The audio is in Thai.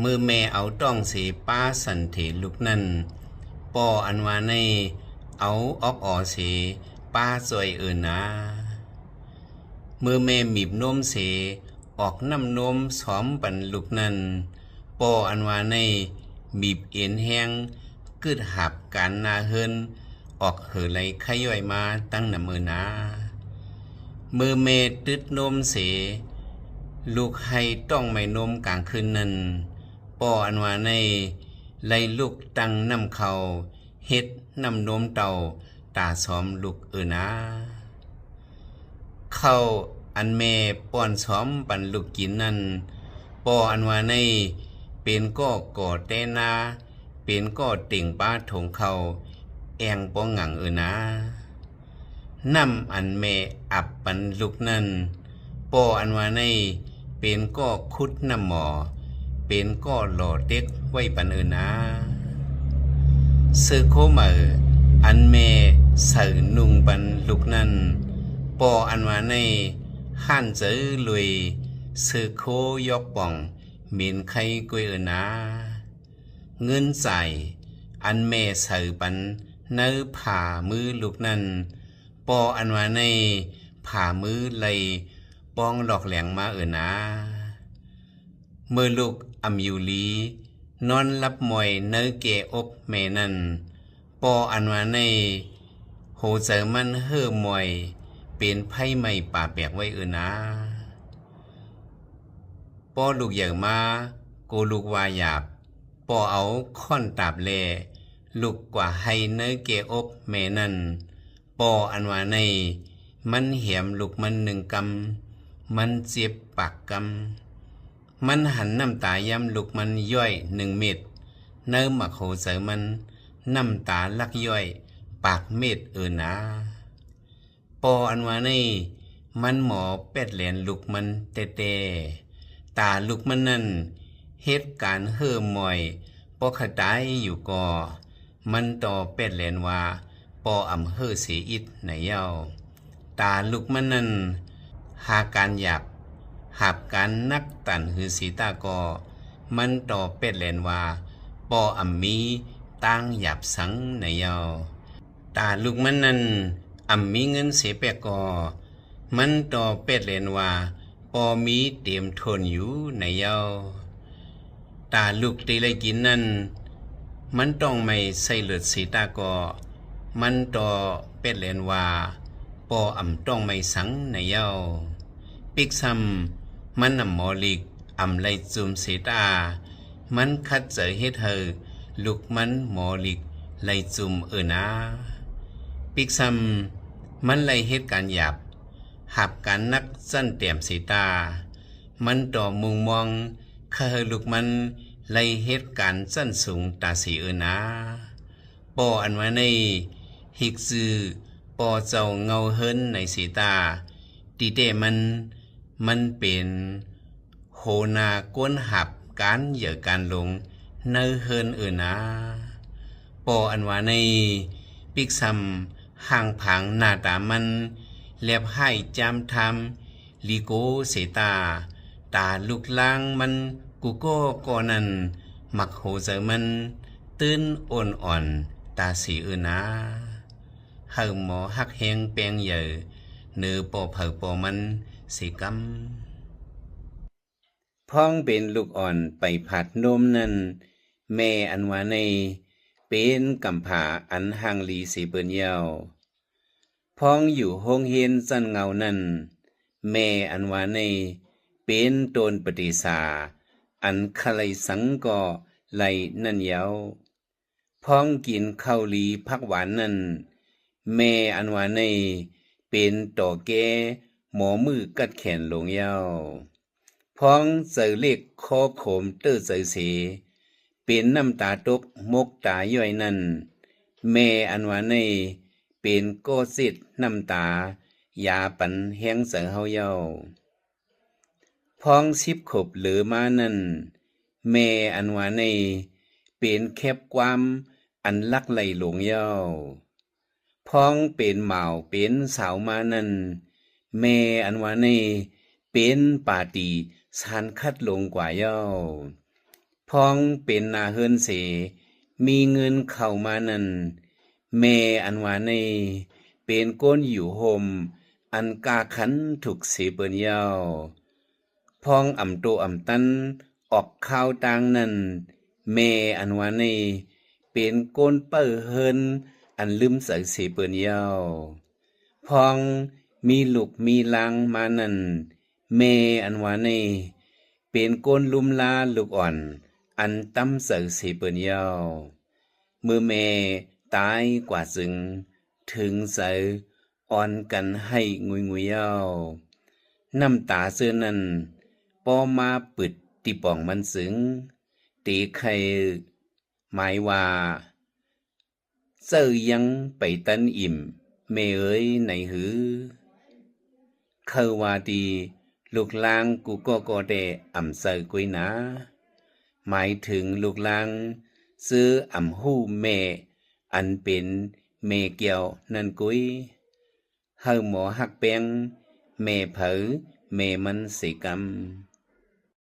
มือแม่เอาต้องเสป้าสันเถลุกนั่นป้ออันว่าในเอาออกเสป้าจอยนะมือแม่หมีบนมเสออกน้ำนมซ้อมปันลุกนั่นป้ออันว่าในบีบเอ็นแห้งกึดหับการนาเฮินออกเหอไหลขย่อยมาตั้งน้ำมือนามือแม่ตึดนมเสลูกให้ต้องไม่นมกลางคืนนั้นป้ออันว่าในไล่ลูกตั้งน้ำเขาเฮ็ดน้ำนมเต่าตาซ้อมลูกนะเข้าอันแม่ป้อนซ้อมปันลูกกินนั้นป้ออันว่าในเป็นก็ก่อแต่นาเป็นก็ติ่งป้าถงเขาแองป้องหงังนะน้ำอันแม่อับปันลูกนั้นป้ออันว่าในเป็นก็คุดน้ำหมอเป็นก็หล่อเด็กไว้ปันนะซื้อโคมาอันแม่ใส่นุ่งปันลูกนั้นป้ออันว่าในห้านเจอลุยซื้อโคยกป่องเหม็นไข่กุยนะเงินใส่อันแม่ใส่ปันเนื้อผ่ามือลูกนั้นป้ออันว่าในผ่ามือเลยป้องหลอกแหลงมานะเมื่อลูกอำยูลีนอนรับมวยเนื้อเกอบแม่นั้นป้ออันว่าในโหเจอมันเฮ่อมวยเป็นไพ่ไม่ป่าแปกไว้นะป้อลูกใหญ่มาโกลูกวาหยาบป้อเอาค่อนตาบแลลูกกว่าให้เนื้อเกอบแม่นั้นป้ออันว่าในมันเหี่ยมลูกมันหนึ่งกำมันเจ็บปากกำมันหันน้ำตาย้ำลูกมันย่อย1 เม็ดเนื้อหมักโหเจอมันน้ำตาลักย่อยปากเม็ดนะป้ออันว่าในมันหมอเป็ดแหลนลูกมันเตตาลูกมันนั่นเหตุการณ์เฮ่อมอยป้อขดายอยู่ก่อมันต่อเป็ดแหลนว่าป้ออำเฮ่อเสียอิดในเย้าตาลูกมันนั่นหาการหยาบหับการนักตันหือสีตากอมันต่อเป็ดแหลนว่าป้ออำมีตั้งหยาบสังในเย้าตาลูกมันนั่นมีเงินเสียแปกอมันต่อเป็ดแหลนว่าป้อมีเต็มทนอยู่ในเย้าตาลูกตีเลยกินนั่นมันต้องไม่ใส่เลือดสีตากอมันต่อเป็ดแหลนว่าป้อต้องไม่สังในเย้าปิกซ้ำมันหมอลิกไลจุมสีตามันคัดเจอเฮ็ดเธอลูกมันหมอลิกไลจุมนะปิกซ้ำมันไลเฮ็ดการหยาบหับการนักสั้นเตี่ยมสีตามันต่อมุงมองเคยลูกมันไลเฮ็ดการสั้นสูงตาสีนะป้ออันว่าในฮิกซือป้อเจ้าเงาเฮินในสีตาตีเตมันเป็นโหนาก้นหับการเหยื่อการลงเนื้อเฮินนะป้ออันว่าในปิกซ้ำห่างผังหน้าตามันเลียบให้จำทำลีโกเสตาตาลูกล้างมันกูก็ก่อนั้นมักโหเจอมันตื้นอ่อนตาสีนะเฮาหมอหักแหงแปลงเหยื่อเนื้อปอเผาปอมันสีกำพ้องเป็นลูกอ่อนไปผัดนมนั้นแม่อันว่าในเป็นกำผาอันห่างลีสีเปิ้นเย้าพ้องอยู่ห้องเฮียนจันเงานั้นแม่อันว่าในเป็นตนปฏิสาอันคลัยสังก็ไหลนั่นเย้าพ้องกินข้าวลีพักหวานนั้นแม่อันว่าในเป็นต่อแก่หมอมือกัดแขนลงเย้าพ้องเจอเล็กคอโขมเตอเจอเสเป็นน้ำตาตกมกตาย่อยนั้นแม่อันว่าในเป็นก้อสิทน้ำตายาปันแห้งเสือเฮาเย้าพ้อง10 ขบเหลือมานั้นแม่อันว่าในเป็นแคบความอันลักไหลหลงเย้าพ้องเป็นเหมาเป็นสาวมานั้นแม่อันว่าในเป็นปาตีสานคัดลงกว่าเย้า พ้องเป็นนาเฮินเสมีเงินเข้ามานั่นแม่อันว่าในเป็นก้นอยู่ห่มอันกาขันถูกเสเปิ้นยาวพ้องอ่ำโตอ่ำตันออกข้าวต่างนั่นแม่อันว่าในเป็นก้นเปิ้เฮินอันลืมใส่เสเปิ้นยาวพ้องมีลูกมีลางมานั่นแม่อันว่าในเป็นก้นลุมลาลูกอ่อนอันตั้มเสือเสเปิ้นยาวเมื่อแม่ตายกว่าจึงถึงเสืออ่อนกันให้งุยงุยยาวน้ำตาเสื้อนั้นปอมาปึดติป่องมันสึงตีใครหมายว่าเสื้อยังไปตันอิ่มแม่เอ๋ยไหนหือเขาว่าดีลูกลางกูก็ได้อ่ำเสือกุยนะหมายถึงลูกลางซื้ออ่ำหู้แม่อันเป็นแม่เกี่ยวนั่นกุยเฮาหมอหักแปงแม่เผอแม่มันสิกรรม